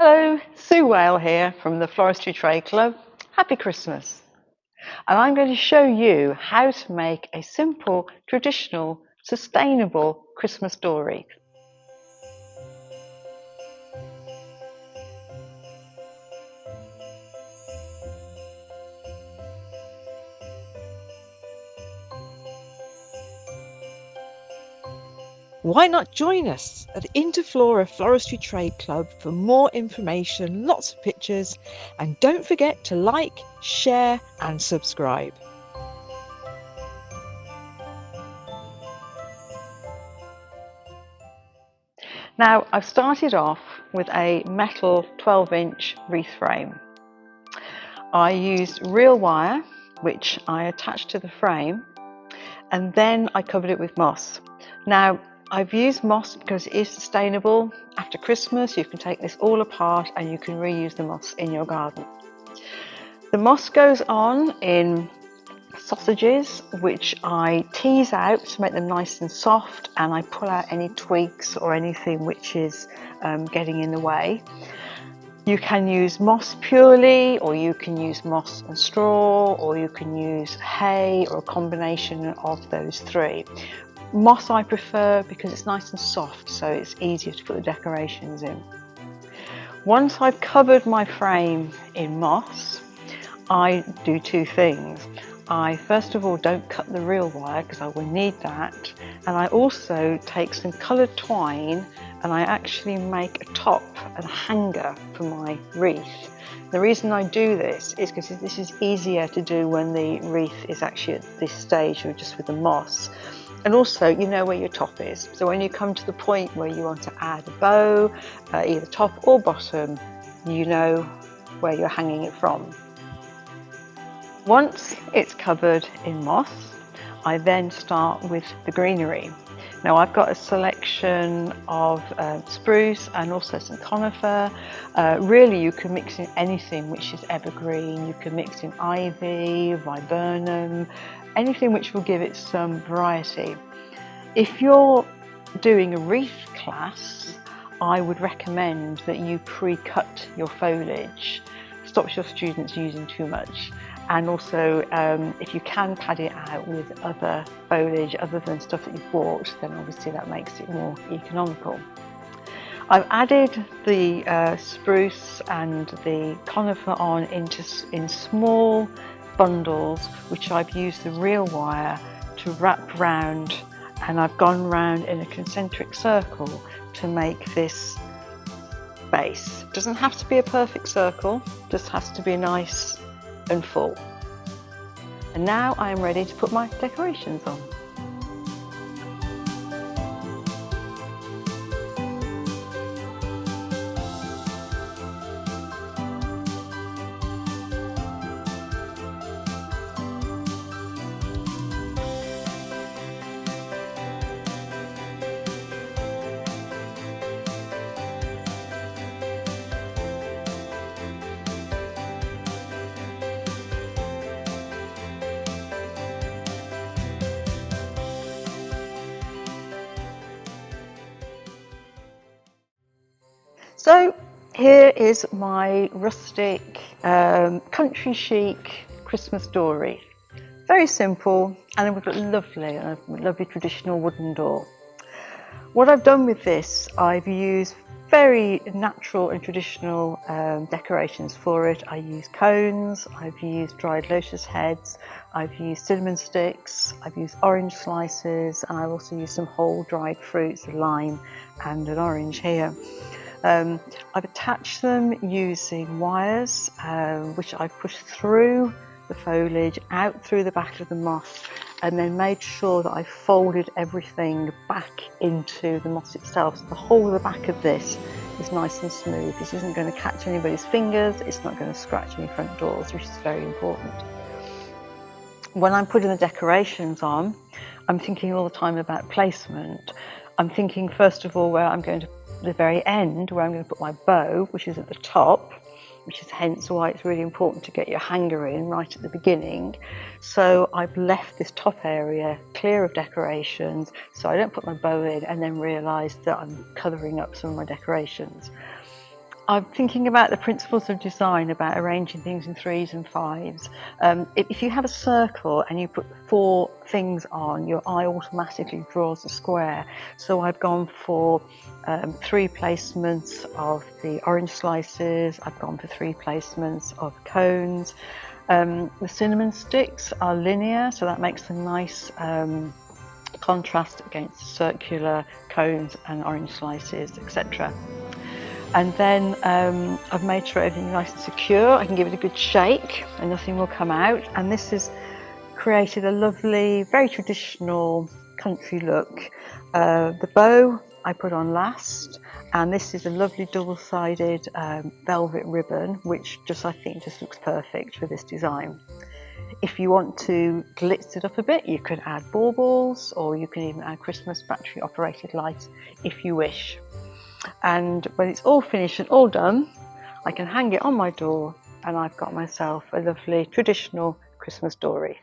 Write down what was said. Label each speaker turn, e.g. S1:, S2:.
S1: Hello, Sue Whale here from the Floristry Trade Club. Happy Christmas! And I'm going to show you how to make a simple, traditional, sustainable Christmas door wreath.
S2: Why not join us at the Interflora Floristry Trade Club for more information, lots of pictures, and don't forget to like, share and subscribe.
S1: Now, I've started off with a metal 12-inch wreath frame. I used real wire, which I attached to the frame, and then I covered it with moss. Now, I've used moss because it is sustainable. After Christmas, you can take this all apart and you can reuse the moss in your garden. The moss goes on in sausages, which I tease out to make them nice and soft, and I pull out any twigs or anything which is getting in the way. You can use moss purely, or you can use moss and straw, or you can use hay, or a combination of those three. Moss I prefer because it's nice and soft, so it's easier to put the decorations in. Once I've covered my frame in moss, I do two things. I first of all don't cut the real wire because I will need that, and I also take some coloured twine and I actually make a top and a hanger for my wreath. The reason I do this is because this is easier to do when the wreath is actually at this stage or just with the moss. And also, you know where your top is. So when you come to the point where you want to add a bow, either top or bottom, you know where you're hanging it from. Once it's covered in moss, I then start with the greenery. Now I've got a selection of spruce and also some conifer. Really you can mix in anything which is evergreen. You can mix in ivy, viburnum, anything which will give it some variety. If you're doing a wreath class, I would recommend that you pre-cut your foliage. Stops your students using too much. And also, if you can pad it out with other foliage other than stuff that you've bought, then obviously that makes it more economical. I've added the spruce and the conifer on in small bundles, which I've used the real wire to wrap round, and I've gone round in a concentric circle to make this base. It doesn't have to be a perfect circle, just has to be nice and full. And now I am ready to put my decorations on. So here is my rustic, country chic Christmas door wreath. Very simple, and then we've got lovely traditional wooden door. What I've done with this, I've used very natural and traditional decorations for it. I use cones, I've used dried lotus heads, I've used cinnamon sticks, I've used orange slices, and I've also used some whole dried fruits, a lime and an orange here. I've attached them using wires, which I've pushed through the foliage, out through the back of the moss, and then made sure that I folded everything back into the moss itself. So the whole of the back of this is nice and smooth. This isn't going to catch anybody's fingers, it's not going to scratch any front doors, which is very important. When I'm putting the decorations on, I'm thinking all the time about placement. I'm thinking first of all where I'm going to the very end, where I'm going to put my bow, which is at the top, which is hence why it's really important to get your hanger in right at the beginning. So I've left this top area clear of decorations so I don't put my bow in and then realise that I'm colouring up some of my decorations. I'm thinking about the principles of design, about arranging things in 3s and 5s. If you have a circle and you put 4 things on, your eye automatically draws a square. So I've gone for 3 placements of the orange slices, I've gone for 3 placements of cones. The cinnamon sticks are linear, so that makes a nice contrast against circular cones and orange slices, etc. And then I've made sure everything's nice and secure. I can give it a good shake and nothing will come out. And this has created a lovely, very traditional country look. The bow I put on last, and this is a lovely double-sided velvet ribbon, which I think just looks perfect for this design. If you want to glitz it up a bit, you could add baubles, or you can even add Christmas battery operated lights if you wish. And when it's all finished and all done, I can hang it on my door, and I've got myself a lovely traditional Christmas door wreath.